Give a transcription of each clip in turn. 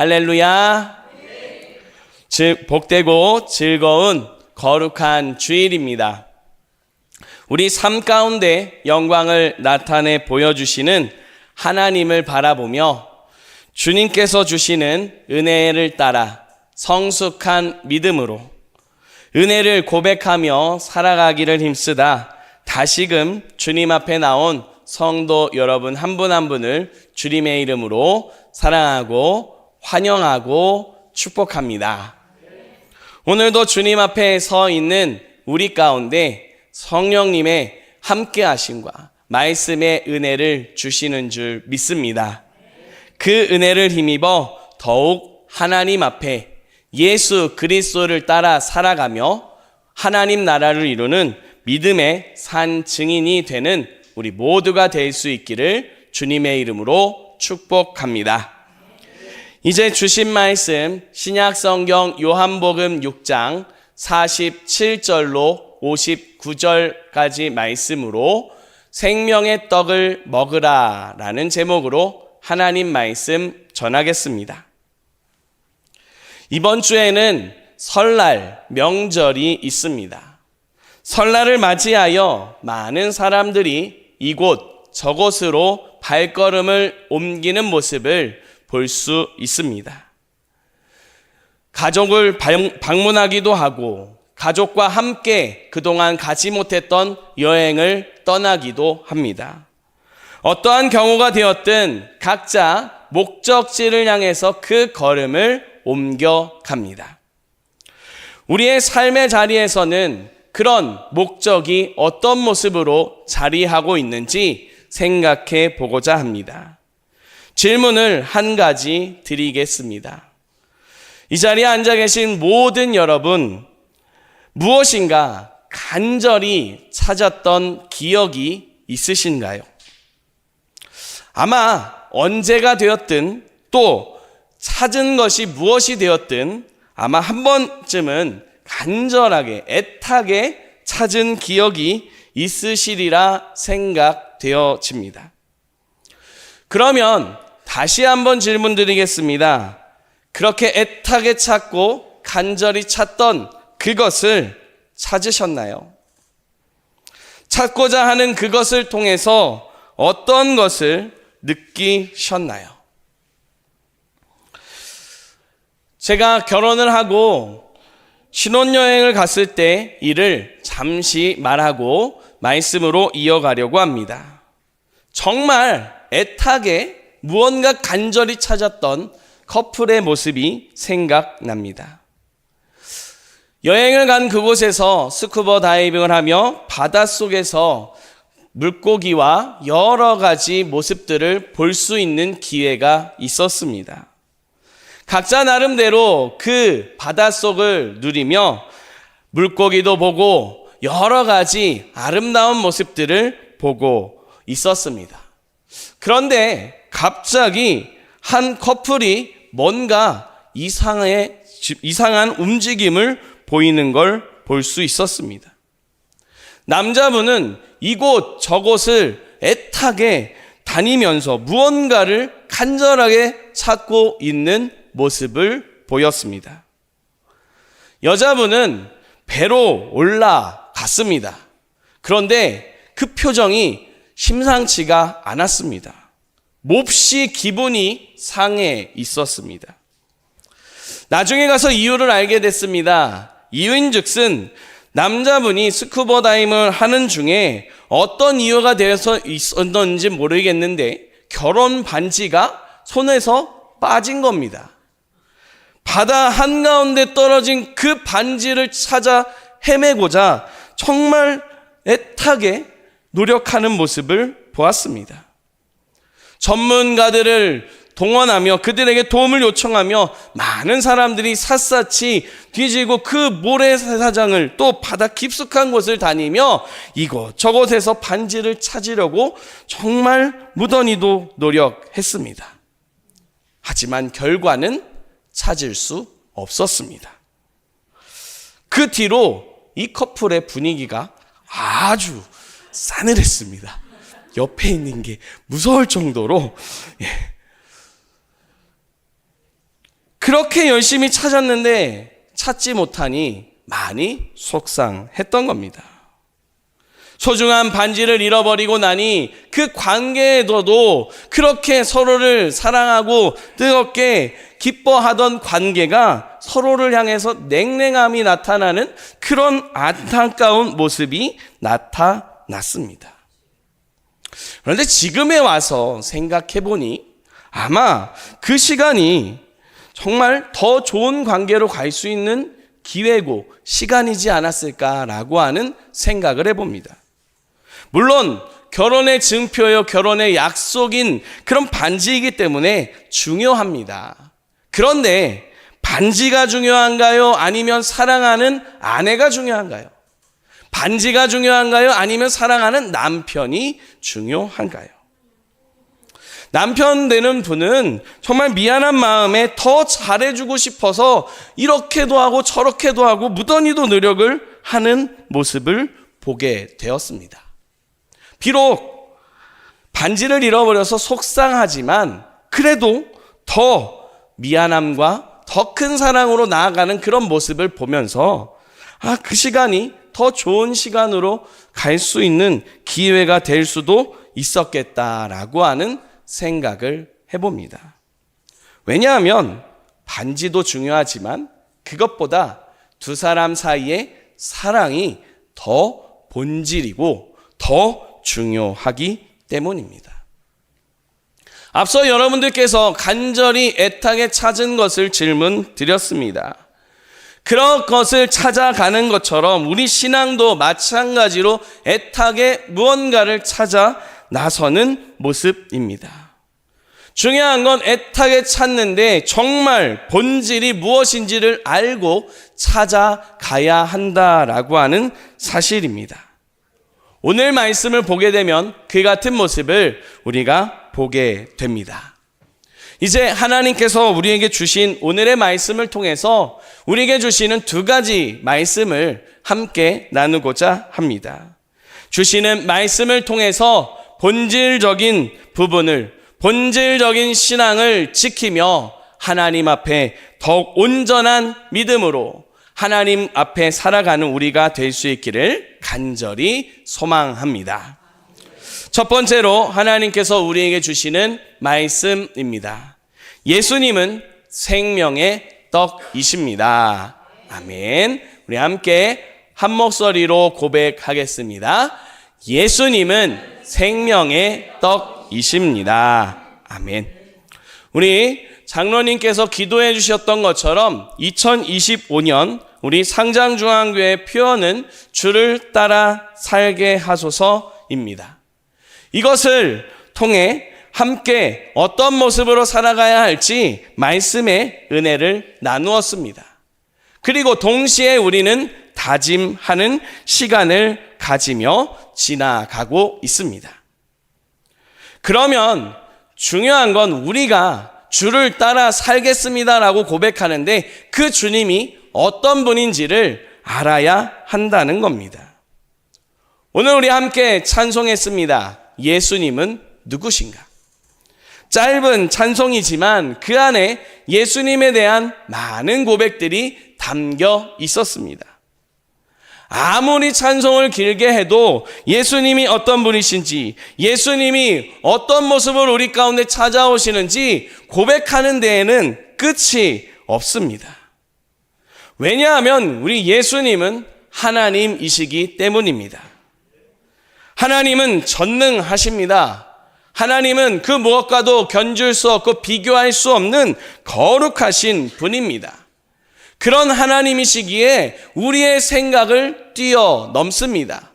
할렐루야. 복되고 즐거운 거룩한 주일입니다. 우리 삶 가운데 영광을 나타내 보여주시는 하나님을 바라보며 주님께서 주시는 은혜를 따라 성숙한 믿음으로 은혜를 고백하며 살아가기를 힘쓰다 다시금 주님 앞에 나온 성도 여러분 한 분 한 분을 주님의 이름으로 사랑하고 환영하고 축복합니다. 오늘도 주님 앞에 서 있는 우리 가운데 성령님의 함께 하심과 말씀의 은혜를 주시는 줄 믿습니다. 그 은혜를 힘입어 더욱 하나님 앞에 예수 그리스도를 따라 살아가며 하나님 나라를 이루는 믿음의 산 증인이 되는 우리 모두가 될 수 있기를 주님의 이름으로 축복합니다. 이제 주신 말씀 신약 성경 요한복음 6장 47절로 59절까지 말씀으로 생명의 떡을 먹으라 라는 제목으로 하나님 말씀 전하겠습니다. 이번 주에는 설날 명절이 있습니다. 설날을 맞이하여 많은 사람들이 이곳 저곳으로 발걸음을 옮기는 모습을 볼 수 있습니다. 가족을 방문하기도 하고 가족과 함께 그동안 가지 못했던 여행을 떠나기도 합니다. 어떠한 경우가 되었든 각자 목적지를 향해서 그 걸음을 옮겨갑니다. 우리의 삶의 자리에서는 그런 목적이 어떤 모습으로 자리하고 있는지 생각해 보고자 합니다. 질문을 한 가지 드리겠습니다. 이 자리에 앉아 계신 모든 여러분, 무엇인가 간절히 찾았던 기억이 있으신가요? 아마 언제가 되었든 또 찾은 것이 무엇이 되었든 아마 한 번쯤은 간절하게 애타게 찾은 기억이 있으시리라 생각되어집니다. 그러면 다시 한번 질문 드리겠습니다. 그렇게 애타게 찾고 간절히 찾던 그것을 찾으셨나요? 찾고자 하는 그것을 통해서 어떤 것을 느끼셨나요? 제가 결혼을 하고 신혼여행을 갔을 때 이를 잠시 말하고 말씀으로 이어가려고 합니다. 정말 애타게 무언가 간절히 찾았던 커플의 모습이 생각납니다. 여행을 간 그곳에서 스쿠버 다이빙을 하며 바닷속에서 물고기와 여러 가지 모습들을 볼 수 있는 기회가 있었습니다. 각자 나름대로 그 바닷속을 누리며 물고기도 보고 여러 가지 아름다운 모습들을 보고 있었습니다. 그런데 갑자기 한 커플이 뭔가 이상한 움직임을 보이는 걸 볼 수 있었습니다. 남자분은 이곳 저곳을 애타게 다니면서 무언가를 간절하게 찾고 있는 모습을 보였습니다. 여자분은 배로 올라갔습니다. 그런데 그 표정이 심상치가 않았습니다. 몹시 기분이 상해 있었습니다. 나중에 가서 이유를 알게 됐습니다. 이유인즉슨 남자분이 스쿠버 다이빙을 하는 중에 어떤 이유가 되어서 있었는지 모르겠는데 결혼 반지가 손에서 빠진 겁니다. 바다 한가운데 떨어진 그 반지를 찾아 헤매고자 정말 애타게 노력하는 모습을 보았습니다. 전문가들을 동원하며 그들에게 도움을 요청하며 많은 사람들이 샅샅이 뒤지고 그 모래사장을 또 바다 깊숙한 곳을 다니며 이곳 저곳에서 반지를 찾으려고 정말 무던히도 노력했습니다. 하지만 결과는 찾을 수 없었습니다. 그 뒤로 이 커플의 분위기가 아주 싸늘했습니다. 옆에 있는 게 무서울 정도로 그렇게 열심히 찾았는데 찾지 못하니 많이 속상했던 겁니다. 소중한 반지를 잃어버리고 나니 그 관계에도 그렇게 서로를 사랑하고 뜨겁게 기뻐하던 관계가 서로를 향해서 냉랭함이 나타나는 그런 안타까운 모습이 나타났습니다. 그런데 지금에 와서 생각해 보니 아마 그 시간이 정말 더 좋은 관계로 갈 수 있는 기회고 시간이지 않았을까라고 하는 생각을 해봅니다. 물론 결혼의 증표요, 결혼의 약속인 그런 반지이기 때문에 중요합니다. 그런데 반지가 중요한가요? 아니면 사랑하는 아내가 중요한가요? 반지가 중요한가요? 아니면 사랑하는 남편이 중요한가요? 남편 되는 분은 정말 미안한 마음에 더 잘해주고 싶어서 이렇게도 하고 저렇게도 하고 무던히도 노력을 하는 모습을 보게 되었습니다. 비록 반지를 잃어버려서 속상하지만 그래도 더 미안함과 더 큰 사랑으로 나아가는 그런 모습을 보면서 그 시간이 더 좋은 시간으로 갈 수 있는 기회가 될 수도 있었겠다라고 하는 생각을 해봅니다. 왜냐하면 반지도 중요하지만 그것보다 두 사람 사이의 사랑이 더 본질이고 더 중요하기 때문입니다. 앞서 여러분들께서 간절히 애타게 찾은 것을 질문 드렸습니다. 그런 것을 찾아가는 것처럼 우리 신앙도 마찬가지로 애타게 무언가를 찾아 나서는 모습입니다. 중요한 건 애타게 찾는데 정말 본질이 무엇인지를 알고 찾아가야 한다라고 하는 사실입니다. 오늘 말씀을 보게 되면 그 같은 모습을 우리가 보게 됩니다. 이제 하나님께서 우리에게 주신 오늘의 말씀을 통해서 우리에게 주시는 두 가지 말씀을 함께 나누고자 합니다. 주시는 말씀을 통해서 본질적인 부분을, 본질적인 신앙을 지키며 하나님 앞에 더욱 온전한 믿음으로 하나님 앞에 살아가는 우리가 될 수 있기를 간절히 소망합니다. 첫 번째로 하나님께서 우리에게 주시는 말씀입니다. 예수님은 생명의 떡이십니다. 아멘. 우리 함께 한 목소리로 고백하겠습니다. 예수님은 생명의 떡이십니다. 아멘. 우리 장로님께서 기도해 주셨던 것처럼 2025년 우리 상장중앙교회 표어는 주를 따라 살게 하소서입니다. 이것을 통해 함께 어떤 모습으로 살아가야 할지 말씀의 은혜를 나누었습니다. 그리고 동시에 우리는 다짐하는 시간을 가지며 지나가고 있습니다. 그러면 중요한 건 우리가 주를 따라 살겠습니다라고 고백하는데 그 주님이 어떤 분인지를 알아야 한다는 겁니다. 오늘 우리 함께 찬송했습니다. 예수님은 누구신가? 짧은 찬송이지만 그 안에 예수님에 대한 많은 고백들이 담겨 있었습니다. 아무리 찬송을 길게 해도 예수님이 어떤 분이신지, 예수님이 어떤 모습으로 우리 가운데 찾아오시는지 고백하는 데에는 끝이 없습니다. 왜냐하면 우리 예수님은 하나님이시기 때문입니다. 하나님은 전능하십니다. 하나님은 그 무엇과도 견줄 수 없고 비교할 수 없는 거룩하신 분입니다. 그런 하나님이시기에 우리의 생각을 뛰어넘습니다.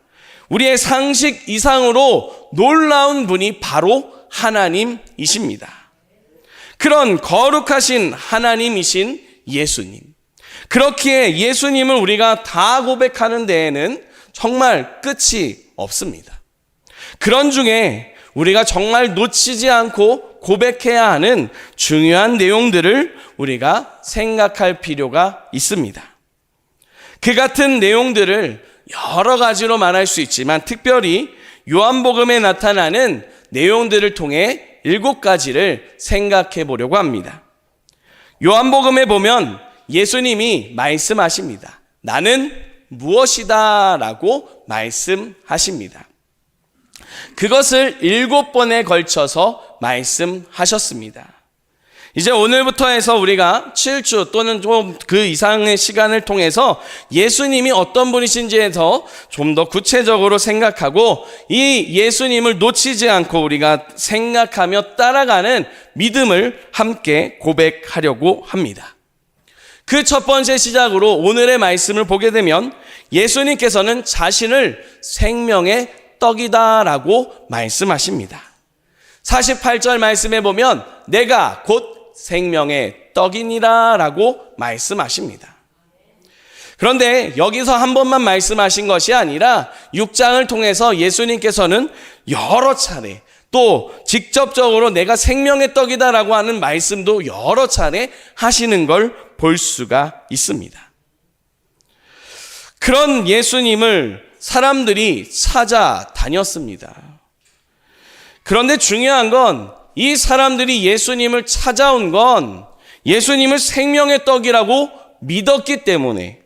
우리의 상식 이상으로 놀라운 분이 바로 하나님이십니다. 그런 거룩하신 하나님이신 예수님. 그렇기에 예수님을 우리가 다 고백하는 데에는 정말 끝이 없습니다. 그런 중에 우리가 정말 놓치지 않고 고백해야 하는 중요한 내용들을 우리가 생각할 필요가 있습니다. 그 같은 내용들을 여러 가지로 말할 수 있지만 특별히 요한복음에 나타나는 내용들을 통해 7가지를 생각해 보려고 합니다. 요한복음에 보면 예수님이 말씀하십니다. 나는 무엇이다 라고 말씀하십니다. 그것을 7번에 걸쳐서 말씀하셨습니다. 이제 오늘부터 해서 우리가 7주 또는 좀 그 이상의 시간을 통해서 예수님이 어떤 분이신지에 좀 더 구체적으로 생각하고 이 예수님을 놓치지 않고 우리가 생각하며 따라가는 믿음을 함께 고백하려고 합니다. 그 첫 번째 시작으로 오늘의 말씀을 보게 되면 예수님께서는 자신을 생명의 떡이다라고 말씀하십니다. 48절 말씀에 보면 내가 곧 생명의 떡이니라 라고 말씀하십니다. 그런데 여기서 한 번만 말씀하신 것이 아니라 6장을 통해서 예수님께서는 여러 차례 또 직접적으로 내가 생명의 떡이다 라고 하는 말씀도 여러 차례 하시는 걸 볼 수가 있습니다. 그런 예수님을 사람들이 찾아다녔습니다. 그런데 중요한 건 이 사람들이 예수님을 찾아온 건 예수님을 생명의 떡이라고 믿었기 때문에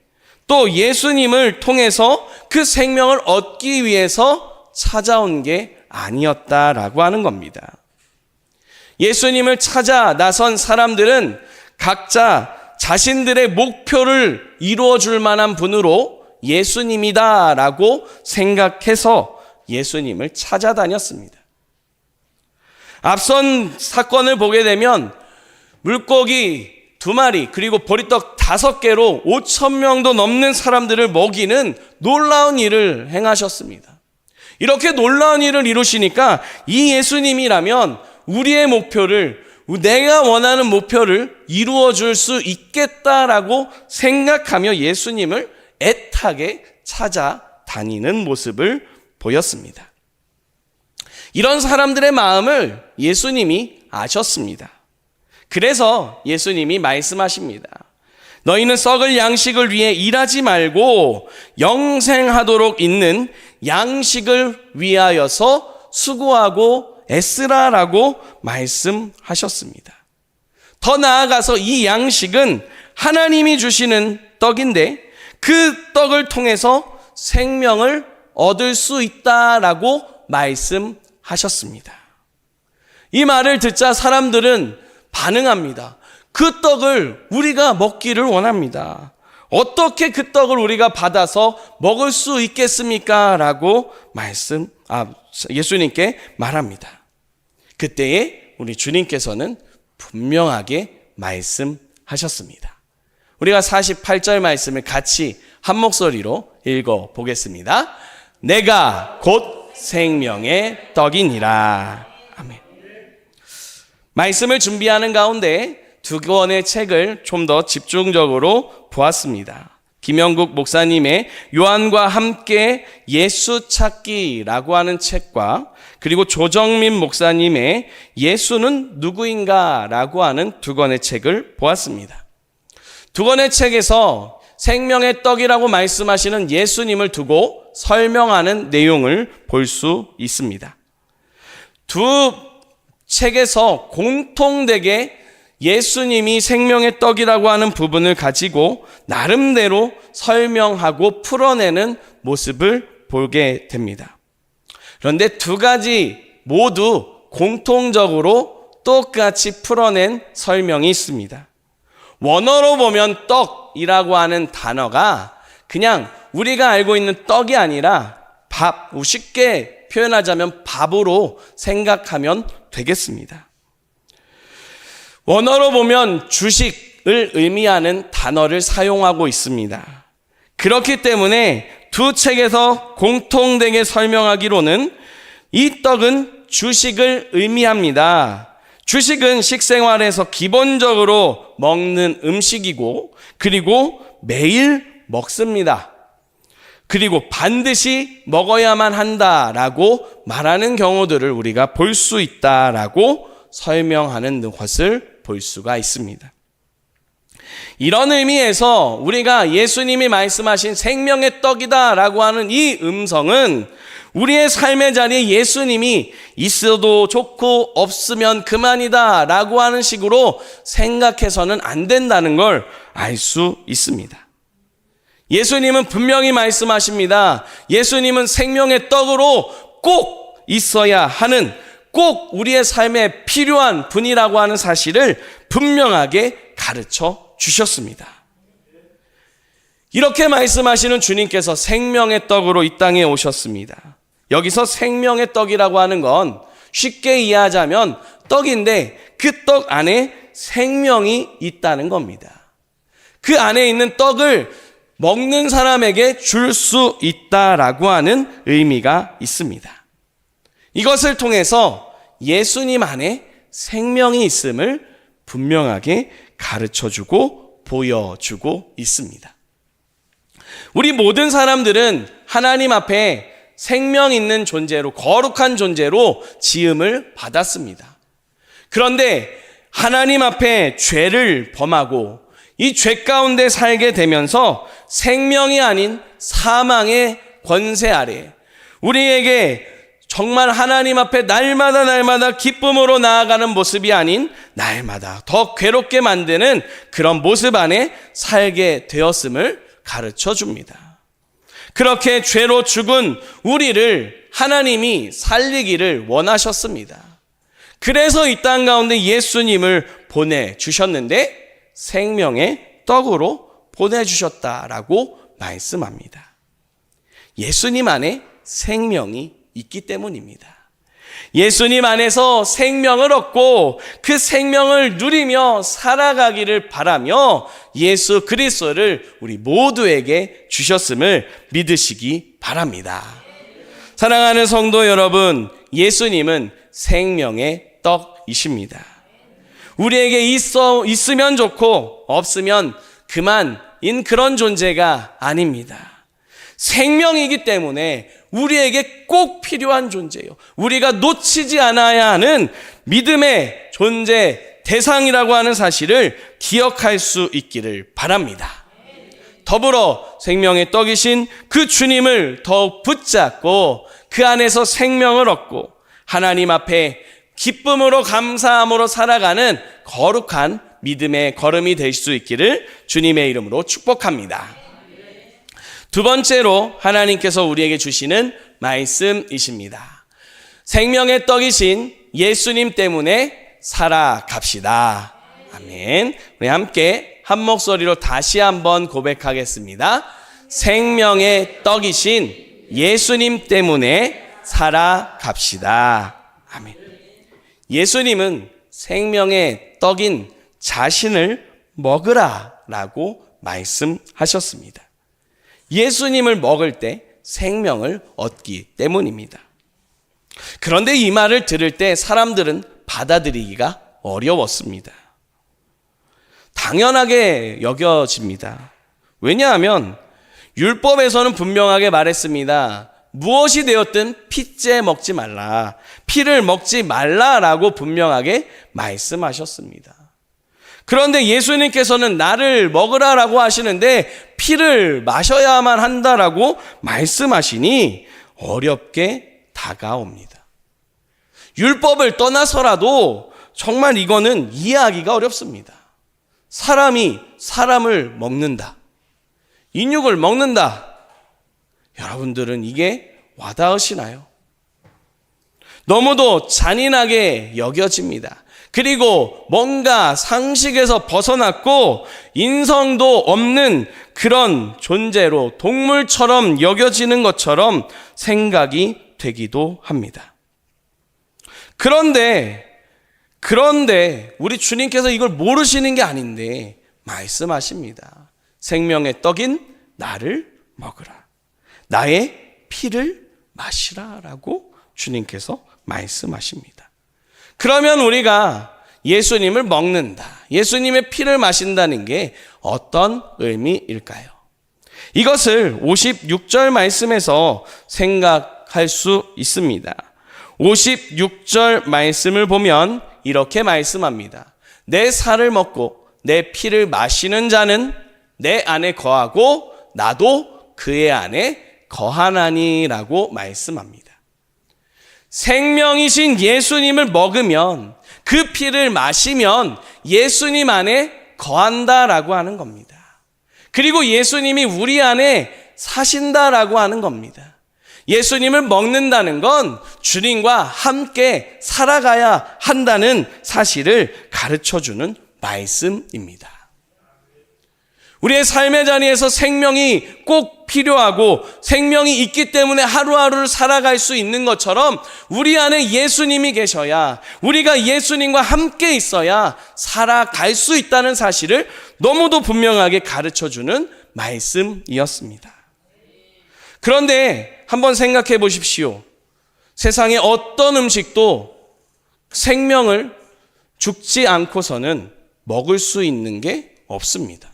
또 예수님을 통해서 그 생명을 얻기 위해서 찾아온 게 아니었다라고 하는 겁니다. 예수님을 찾아 나선 사람들은 각자 자신들의 목표를 이루어 줄 만한 분으로 예수님이다라고 생각해서 예수님을 찾아다녔습니다. 앞선 사건을 보게 되면 물고기 2마리 그리고 보리떡 5개로 5,000명도 넘는 사람들을 먹이는 놀라운 일을 행하셨습니다. 이렇게 놀라운 일을 이루시니까 이 예수님이라면 우리의 목표를, 내가 원하는 목표를 이루어 줄 수 있겠다라고 생각하며 예수님을 애타게 찾아다니는 모습을 보였습니다. 이런 사람들의 마음을 예수님이 아셨습니다. 그래서 예수님이 말씀하십니다. 너희는 썩을 양식을 위해 일하지 말고 영생하도록 있는 양식을 위하여서 수고하고 애쓰라라고 말씀하셨습니다. 더 나아가서 이 양식은 하나님이 주시는 떡인데 그 떡을 통해서 생명을 얻을 수 있다라고 말씀하셨습니다. 이 말을 듣자 사람들은 반응합니다. 그 떡을 우리가 먹기를 원합니다. 어떻게 그 떡을 우리가 받아서 먹을 수 있겠습니까? 라고 예수님께 말합니다. 그때에 우리 주님께서는 분명하게 말씀하셨습니다. 우리가 48절 말씀을 같이 한 목소리로 읽어 보겠습니다. 내가 곧 생명의 떡이니라. 아멘. 말씀을 준비하는 가운데 2권의 책을 좀 더 집중적으로 보았습니다. 김영국 목사님의 요한과 함께 예수 찾기라고 하는 책과 그리고 조정민 목사님의 예수는 누구인가 라고 하는 2권의 책을 보았습니다. 2권의 책에서 생명의 떡이라고 말씀하시는 예수님을 두고 설명하는 내용을 볼 수 있습니다. 두 책에서 공통되게 예수님이 생명의 떡이라고 하는 부분을 가지고 나름대로 설명하고 풀어내는 모습을 보게 됩니다. 그런데 2가지 모두 공통적으로 똑같이 풀어낸 설명이 있습니다. 원어로 보면 떡이라고 하는 단어가 그냥 우리가 알고 있는 떡이 아니라 밥, 쉽게 표현하자면 밥으로 생각하면 되겠습니다. 원어로 보면 주식을 의미하는 단어를 사용하고 있습니다. 그렇기 때문에 2 책에서 공통되게 설명하기로는 이 떡은 주식을 의미합니다. 주식은 식생활에서 기본적으로 먹는 음식이고 그리고 매일 먹습니다. 그리고 반드시 먹어야만 한다라고 말하는 경우들을 우리가 볼 수 있다라고 설명하는 것을 볼 수가 있습니다. 이런 의미에서 우리가 예수님이 말씀하신 생명의 떡이다 라고 하는 이 음성은 우리의 삶의 자리에 예수님이 있어도 좋고 없으면 그만이다 라고 하는 식으로 생각해서는 안 된다는 걸 알 수 있습니다. 예수님은 분명히 말씀하십니다. 예수님은 생명의 떡으로 꼭 있어야 하는, 꼭 우리의 삶에 필요한 분이라고 하는 사실을 분명하게 가르쳐 주셨습니다. 이렇게 말씀하시는 주님께서 생명의 떡으로 이 땅에 오셨습니다. 여기서 생명의 떡이라고 하는 건 쉽게 이해하자면 떡인데 그 떡 안에 생명이 있다는 겁니다. 그 안에 있는 떡을 먹는 사람에게 줄 수 있다라고 하는 의미가 있습니다. 이것을 통해서 예수님 안에 생명이 있음을 분명하게 가르쳐주고 보여주고 있습니다. 우리 모든 사람들은 하나님 앞에 생명 있는 존재로, 거룩한 존재로 지음을 받았습니다. 그런데 하나님 앞에 죄를 범하고 이 죄 가운데 살게 되면서 생명이 아닌 사망의 권세 아래 우리에게 정말 하나님 앞에 날마다 기쁨으로 나아가는 모습이 아닌 날마다 더 괴롭게 만드는 그런 모습 안에 살게 되었음을 가르쳐 줍니다. 그렇게 죄로 죽은 우리를 하나님이 살리기를 원하셨습니다. 그래서 이 땅 가운데 예수님을 보내주셨는데 생명의 떡으로 보내주셨다라고 말씀합니다. 예수님 안에 생명이 있기 때문입니다. 예수님 안에서 생명을 얻고 그 생명을 누리며 살아가기를 바라며 예수 그리스도를 우리 모두에게 주셨음을 믿으시기 바랍니다. 사랑하는 성도 여러분, 예수님은 생명의 떡이십니다. 우리에게 있으면 좋고 없으면 그만인 그런 존재가 아닙니다. 생명이기 때문에 우리에게 꼭 필요한 존재요. 우리가 놓치지 않아야 하는 믿음의 존재, 대상이라고 하는 사실을 기억할 수 있기를 바랍니다. 더불어 생명의 떡이신 그 주님을 더욱 붙잡고 그 안에서 생명을 얻고 하나님 앞에 기쁨으로 감사함으로 살아가는 거룩한 믿음의 걸음이 될 수 있기를 주님의 이름으로 축복합니다. 두 번째로 하나님께서 우리에게 주시는 말씀이십니다. 생명의 떡이신 예수님 때문에 살아갑시다. 아멘. 우리 함께 한 목소리로 다시 한번 고백하겠습니다. 생명의 떡이신 예수님 때문에 살아갑시다. 아멘. 예수님은 생명의 떡인 자신을 먹으라라고 말씀하셨습니다. 예수님을 먹을 때 생명을 얻기 때문입니다. 그런데 이 말을 들을 때 사람들은 받아들이기가 어려웠습니다. 당연하게 여겨집니다. 왜냐하면 율법에서는 분명하게 말했습니다. 무엇이 되었든 피째 먹지 말라, 피를 먹지 말라라고 분명하게 말씀하셨습니다. 그런데 예수님께서는 나를 먹으라라고 하시는데 피를 마셔야만 한다라고 말씀하시니 어렵게 다가옵니다. 율법을 떠나서라도 정말 이거는 이해하기가 어렵습니다. 사람이 사람을 먹는다, 인육을 먹는다. 여러분들은 이게 와닿으시나요? 너무도 잔인하게 여겨집니다. 그리고 뭔가 상식에서 벗어났고 인성도 없는 그런 존재로 동물처럼 여겨지는 것처럼 생각이 되기도 합니다. 그런데 우리 주님께서 이걸 모르시는 게 아닌데 말씀하십니다. 생명의 떡인 나를 먹으라, 나의 피를 마시라라고 주님께서 말씀하십니다. 그러면 우리가 예수님을 먹는다, 예수님의 피를 마신다는 게 어떤 의미일까요? 이것을 56절 말씀에서 생각할 수 있습니다. 56절 말씀을 보면 이렇게 말씀합니다. 내 살을 먹고 내 피를 마시는 자는 내 안에 거하고 나도 그의 안에 거하나니라고 말씀합니다. 생명이신 예수님을 먹으면, 그 피를 마시면 예수님 안에 거한다라고 하는 겁니다. 그리고 예수님이 우리 안에 사신다라고 하는 겁니다. 예수님을 먹는다는 건 주님과 함께 살아가야 한다는 사실을 가르쳐주는 말씀입니다. 우리의 삶의 자리에서 생명이 꼭 필요하고 생명이 있기 때문에 하루하루를 살아갈 수 있는 것처럼 우리 안에 예수님이 계셔야, 우리가 예수님과 함께 있어야 살아갈 수 있다는 사실을 너무도 분명하게 가르쳐주는 말씀이었습니다. 그런데 한번 생각해 보십시오. 세상의 어떤 음식도 생명을 죽지 않고서는 먹을 수 있는 게 없습니다.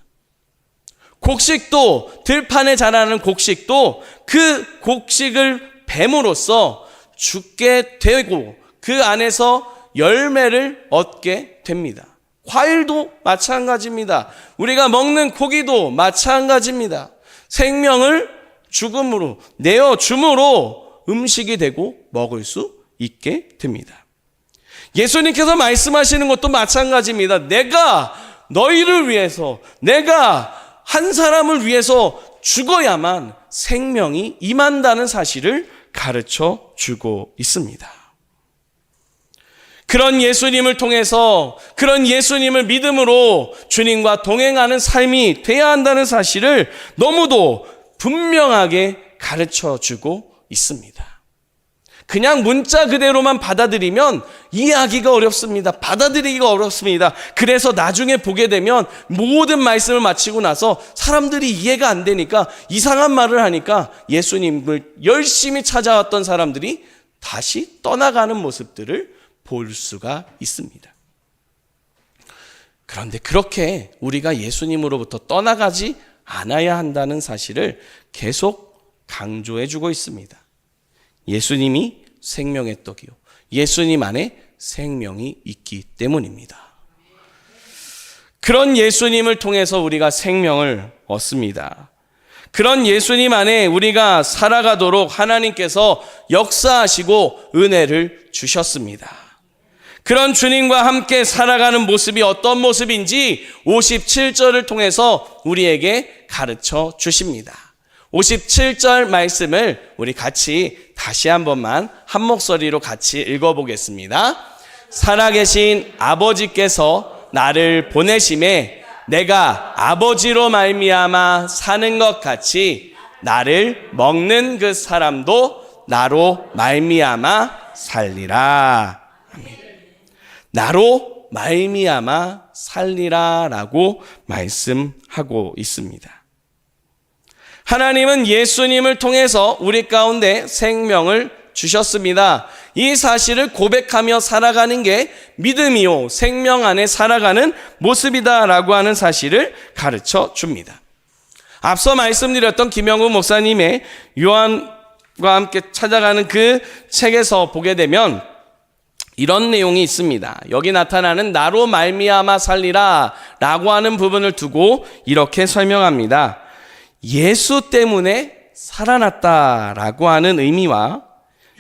곡식도, 들판에 자라는 곡식도 그 곡식을 뱀으로써 죽게 되고 그 안에서 열매를 얻게 됩니다. 과일도 마찬가지입니다. 우리가 먹는 고기도 마찬가지입니다. 생명을 죽음으로 내어줌으로 음식이 되고 먹을 수 있게 됩니다. 예수님께서 말씀하시는 것도 마찬가지입니다. 내가 너희를 위해서, 내가 한 사람을 위해서 죽어야만 생명이 임한다는 사실을 가르쳐 주고 있습니다. 그런 예수님을 통해서, 그런 예수님을 믿음으로 주님과 동행하는 삶이 돼야 한다는 사실을 너무도 분명하게 가르쳐 주고 있습니다. 그냥 문자 그대로만 받아들이면 이해하기가 어렵습니다. 받아들이기가 어렵습니다. 그래서 나중에 보게 되면 모든 말씀을 마치고 나서 사람들이 이해가 안 되니까 이상한 말을 하니까 예수님을 열심히 찾아왔던 사람들이 다시 떠나가는 모습들을 볼 수가 있습니다. 그런데 그렇게 우리가 예수님으로부터 떠나가지 않아야 한다는 사실을 계속 강조해 주고 있습니다. 예수님이 생명의 떡이요, 예수님 안에 생명이 있기 때문입니다. 그런 예수님을 통해서 우리가 생명을 얻습니다. 그런 예수님 안에 우리가 살아가도록 하나님께서 역사하시고 은혜를 주셨습니다. 그런 주님과 함께 살아가는 모습이 어떤 모습인지 57절을 통해서 우리에게 가르쳐 주십니다. 57절 말씀을 우리 같이 다시 한 번만 한 목소리로 같이 읽어보겠습니다. 살아계신 아버지께서 나를 보내심에 내가 아버지로 말미암아 사는 것 같이 나를 먹는 그 사람도 나로 말미암아 살리라. 아멘. 나로 말미암아 살리라라고 말씀하고 있습니다. 하나님은 예수님을 통해서 우리 가운데 생명을 주셨습니다. 이 사실을 고백하며 살아가는 게 믿음이요, 생명 안에 살아가는 모습이다라고 하는 사실을 가르쳐 줍니다. 앞서 말씀드렸던 김영우 목사님의 요한과 함께 찾아가는 그 책에서 보게 되면 이런 내용이 있습니다. 여기 나타나는 나로 말미암아 살리라 라고 하는 부분을 두고 이렇게 설명합니다. 예수 때문에 살아났다라고 하는 의미와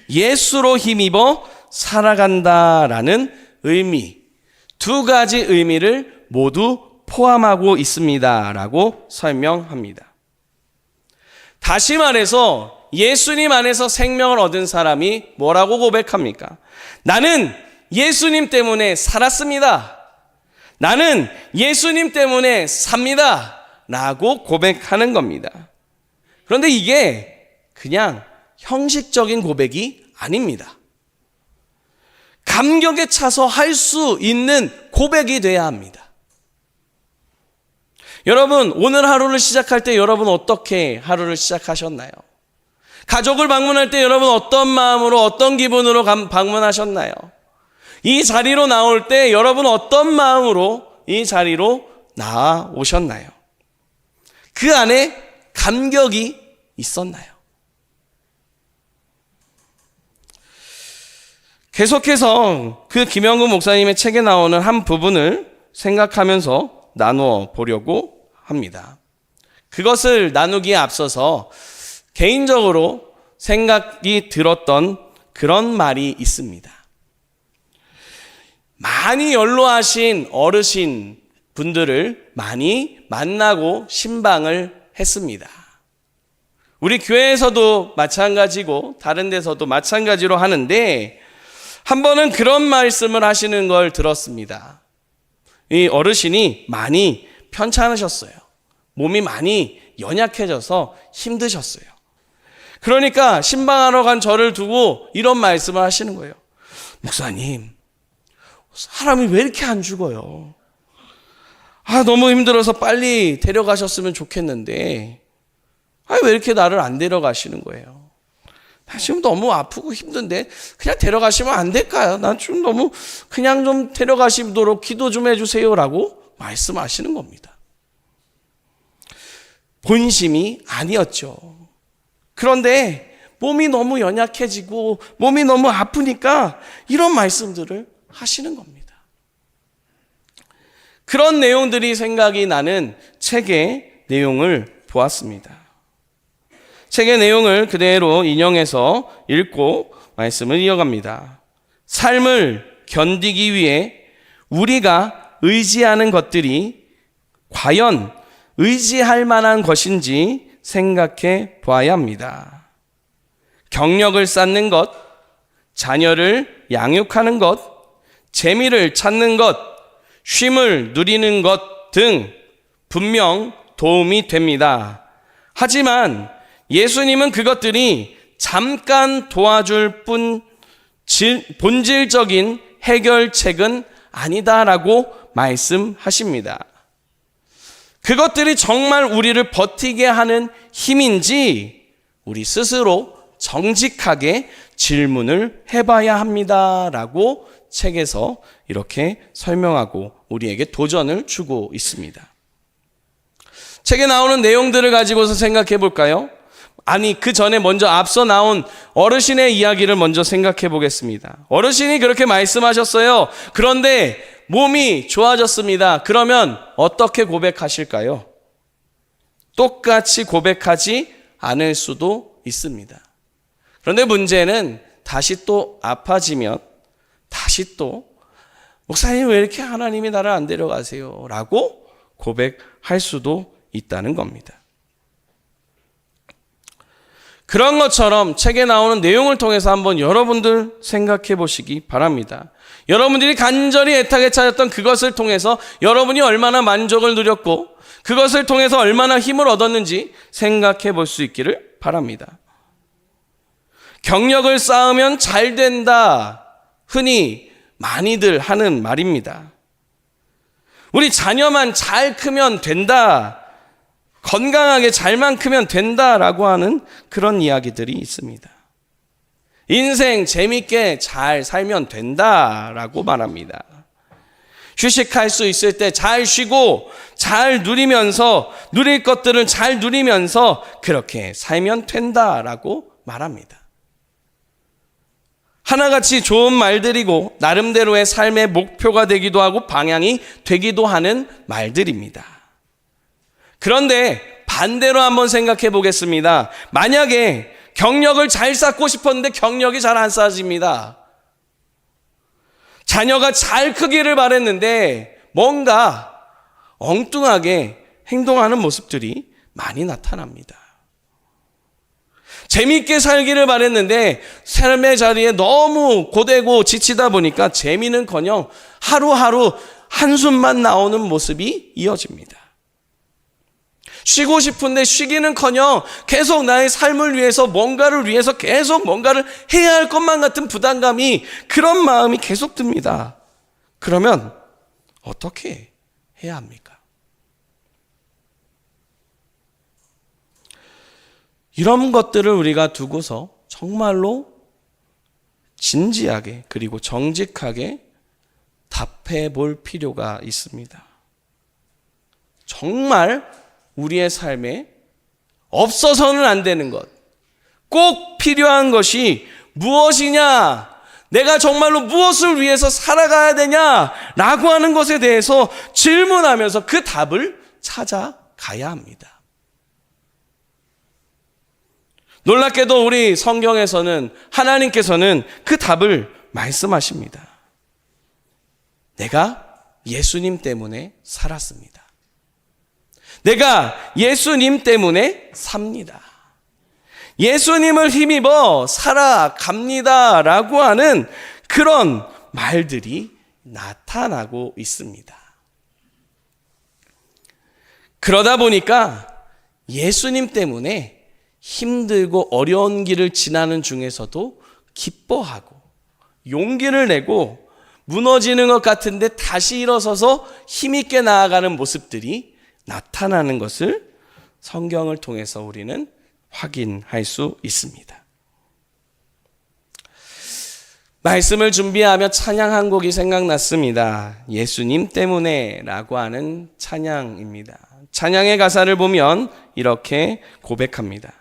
예수로 힘입어 살아간다라는 의미, 두 가지 의미를 모두 포함하고 있습니다라고 설명합니다. 다시 말해서 예수님 안에서 생명을 얻은 사람이 뭐라고 고백합니까? 나는 예수님 때문에 살았습니다. 나는 예수님 때문에 삽니다. 라고 고백하는 겁니다. 그런데 이게 그냥 형식적인 고백이 아닙니다. 감격에 차서 할 수 있는 고백이 돼야 합니다. 여러분, 오늘 하루를 시작할 때 여러분 어떻게 하루를 시작하셨나요? 가족을 방문할 때 여러분 어떤 마음으로, 어떤 기분으로 방문하셨나요? 이 자리로 나올 때 여러분 어떤 마음으로 이 자리로 나오셨나요? 그 안에 감격이 있었나요? 계속해서 그 김영구 목사님의 책에 나오는 한 부분을 생각하면서 나누어 보려고 합니다. 그것을 나누기에 앞서서 개인적으로 생각이 들었던 그런 말이 있습니다. 많이 연로하신 어르신 분들을 많이 만나고 신방을 했습니다. 우리 교회에서도 마찬가지고 다른 데서도 마찬가지로 하는데 한 번은 그런 말씀을 하시는 걸 들었습니다. 이 어르신이 많이 편찮으셨어요. 몸이 많이 연약해져서 힘드셨어요. 그러니까 신방하러 간 저를 두고 이런 말씀을 하시는 거예요. 목사님, 사람이 왜 이렇게 안 죽어요? 너무 힘들어서 빨리 데려가셨으면 좋겠는데 왜 이렇게 나를 안 데려가시는 거예요? 나 지금 너무 아프고 힘든데 그냥 데려가시면 안 될까요? 난 좀 너무 그냥 좀 데려가시도록 기도 좀 해주세요라고 말씀하시는 겁니다. 본심이 아니었죠. 그런데 몸이 너무 연약해지고 몸이 너무 아프니까 이런 말씀들을 하시는 겁니다. 그런 내용들이 생각이 나는 책의 내용을 보았습니다. 책의 내용을 그대로 인용해서 읽고 말씀을 이어갑니다. 삶을 견디기 위해 우리가 의지하는 것들이 과연 의지할 만한 것인지 생각해 보아야 합니다. 경력을 쌓는 것, 자녀를 양육하는 것, 재미를 찾는 것, 쉼을 누리는 것 등 분명 도움이 됩니다. 하지만 예수님은 그것들이 잠깐 도와줄 뿐 본질적인 해결책은 아니다라고 말씀하십니다. 그것들이 정말 우리를 버티게 하는 힘인지 우리 스스로 정직하게 질문을 해봐야 합니다라고 책에서 이렇게 설명하고 우리에게 도전을 주고 있습니다. 책에 나오는 내용들을 가지고서 생각해 볼까요? 그 전에 먼저 앞서 나온 어르신의 이야기를 먼저 생각해 보겠습니다. 어르신이 그렇게 말씀하셨어요. 그런데 몸이 좋아졌습니다. 그러면 어떻게 고백하실까요? 똑같이 고백하지 않을 수도 있습니다. 그런데 문제는 다시 또 아파지면 다시 또 목사님 왜 이렇게 하나님이 나를 안 데려가세요? 라고 고백할 수도 있다는 겁니다. 그런 것처럼 책에 나오는 내용을 통해서 한번 여러분들 생각해 보시기 바랍니다. 여러분들이 간절히 애타게 찾았던 그것을 통해서 여러분이 얼마나 만족을 누렸고 그것을 통해서 얼마나 힘을 얻었는지 생각해 볼 수 있기를 바랍니다. 경력을 쌓으면 잘 된다. 흔히 많이들 하는 말입니다. 우리 자녀만 잘 크면 된다. 건강하게 잘만 크면 된다라고 하는 그런 이야기들이 있습니다. 인생 재밌게 잘 살면 된다라고 말합니다. 휴식할 수 있을 때 잘 쉬고 잘 누리면서 누릴 것들은 잘 누리면서 그렇게 살면 된다라고 말합니다. 하나같이 좋은 말들이고 나름대로의 삶의 목표가 되기도 하고 방향이 되기도 하는 말들입니다. 그런데 반대로 한번 생각해 보겠습니다. 만약에 경력을 잘 쌓고 싶었는데 경력이 잘 안 쌓아집니다. 자녀가 잘 크기를 바랬는데 뭔가 엉뚱하게 행동하는 모습들이 많이 나타납니다. 재미있게 살기를 바랬는데 삶의 자리에 너무 고되고 지치다 보니까 재미는커녕 하루하루 한숨만 나오는 모습이 이어집니다. 쉬고 싶은데 쉬기는커녕 계속 나의 삶을 위해서 뭔가를 위해서 계속 뭔가를 해야 할 것만 같은 부담감이 그런 마음이 계속 듭니다. 그러면 어떻게 해야 합니까? 이런 것들을 우리가 두고서 정말로 진지하게 그리고 정직하게 답해 볼 필요가 있습니다. 정말 우리의 삶에 없어서는 안 되는 것, 꼭 필요한 것이 무엇이냐? 내가 정말로 무엇을 위해서 살아가야 되냐라고 하는 것에 대해서 질문하면서 그 답을 찾아가야 합니다. 놀랍게도 우리 성경에서는 하나님께서는 그 답을 말씀하십니다. 내가 예수님 때문에 살았습니다. 내가 예수님 때문에 삽니다. 예수님을 힘입어 살아갑니다 라고 하는 그런 말들이 나타나고 있습니다. 그러다 보니까 예수님 때문에 힘들고 어려운 길을 지나는 중에서도 기뻐하고 용기를 내고 무너지는 것 같은데 다시 일어서서 힘있게 나아가는 모습들이 나타나는 것을 성경을 통해서 우리는 확인할 수 있습니다. 말씀을 준비하며 찬양 한 곡이 생각났습니다. 예수님 때문에 라고 하는 찬양입니다. 찬양의 가사를 보면 이렇게 고백합니다.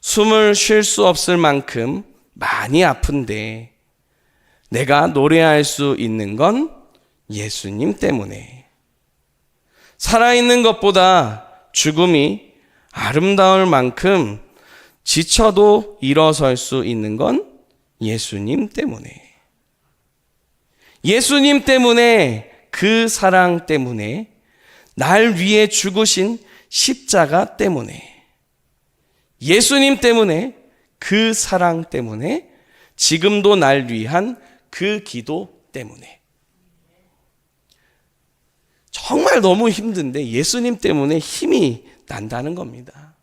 숨을 쉴 수 없을 만큼 많이 아픈데 내가 노래할 수 있는 건 예수님 때문에. 살아있는 것보다 죽음이 아름다울 만큼 지쳐도 일어설 수 있는 건 예수님 때문에. 예수님 때문에, 그 사랑 때문에, 날 위해 죽으신 십자가 때문에, 예수님 때문에, 그 사랑 때문에, 지금도 날 위한 그 기도 때문에. 정말 너무 힘든데 예수님 때문에 힘이 난다는 겁니다.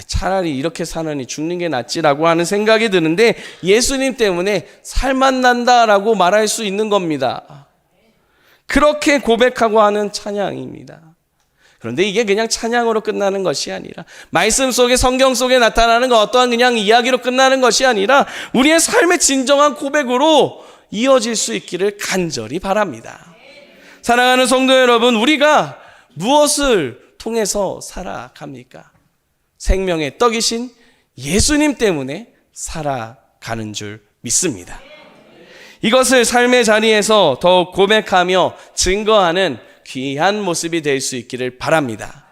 차라리 이렇게 사느니 죽는 게 낫지라고 하는 생각이 드는데 예수님 때문에 살만 난다라고 말할 수 있는 겁니다. 그렇게 고백하고 하는 찬양입니다. 그런데 이게 그냥 찬양으로 끝나는 것이 아니라, 말씀 속에, 성경 속에 나타나는 것 어떠한 그냥 이야기로 끝나는 것이 아니라 우리의 삶의 진정한 고백으로 이어질 수 있기를 간절히 바랍니다. 사랑하는 성도 여러분, 우리가 무엇을 통해서 살아갑니까? 생명의 떡이신 예수님 때문에 살아가는 줄 믿습니다. 이것을 삶의 자리에서 더욱 고백하며 증거하는 귀한 모습이 될 수 있기를 바랍니다.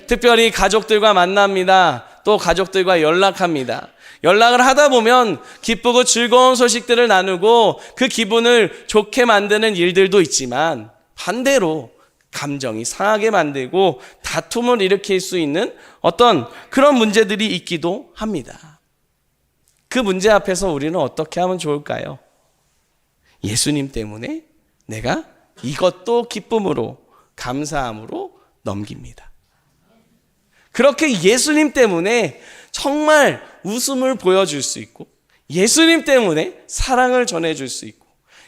특별히 가족들과 만납니다. 또 가족들과 연락합니다. 연락을 하다 보면 기쁘고 즐거운 소식들을 나누고 그 기분을 좋게 만드는 일들도 있지만, 반대로 감정이 상하게 만들고 다툼을 일으킬 수 있는 어떤 그런 문제들이 있기도 합니다. 그 문제 앞에서 우리는 어떻게 하면 좋을까요? 예수님 때문에 내가 이것도 기쁨으로, 감사함으로 넘깁니다. 그렇게 예수님 때문에 정말 웃음을 보여줄 수 있고, 예수님 때문에 사랑을 전해줄 수 있고,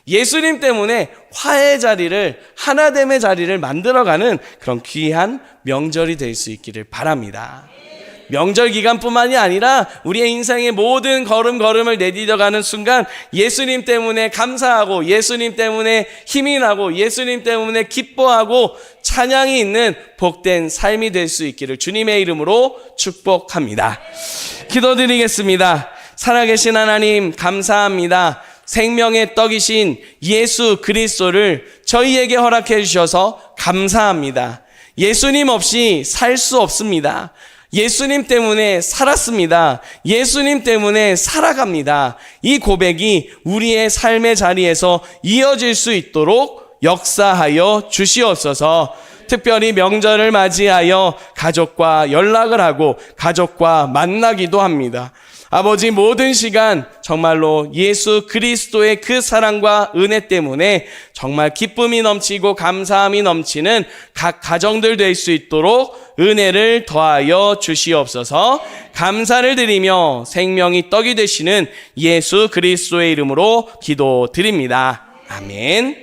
예수님 때문에 화해의 자리를, 하나됨의 자리를 만들어가는 그런 귀한 명절이 될 수 있기를 바랍니다. 명절 기간뿐만이 아니라 우리의 인생의 모든 걸음걸음을 내디뎌가는 순간 예수님 때문에 감사하고, 예수님 때문에 힘이 나고, 예수님 때문에 기뻐하고 찬양이 있는 복된 삶이 될 수 있기를 주님의 이름으로 축복합니다. 기도드리겠습니다. 살아계신 하나님, 감사합니다. 생명의 떡이신 예수 그리스도를 저희에게 허락해 주셔서 감사합니다. 예수님 없이 살 수 없습니다. 예수님 때문에 살았습니다. 예수님 때문에 살아갑니다. 이 고백이 우리의 삶의 자리에서 이어질 수 있도록 역사하여 주시옵소서. 특별히 명절을 맞이하여 가족과 연락을 하고 가족과 만나기도 합니다. 아버지, 모든 시간 정말로 예수 그리스도의 그 사랑과 은혜 때문에 정말 기쁨이 넘치고 감사함이 넘치는 각 가정들 될 수 있도록 은혜를 더하여 주시옵소서. 감사를 드리며 생명이 떡이 되시는 예수 그리스도의 이름으로 기도드립니다. 아멘.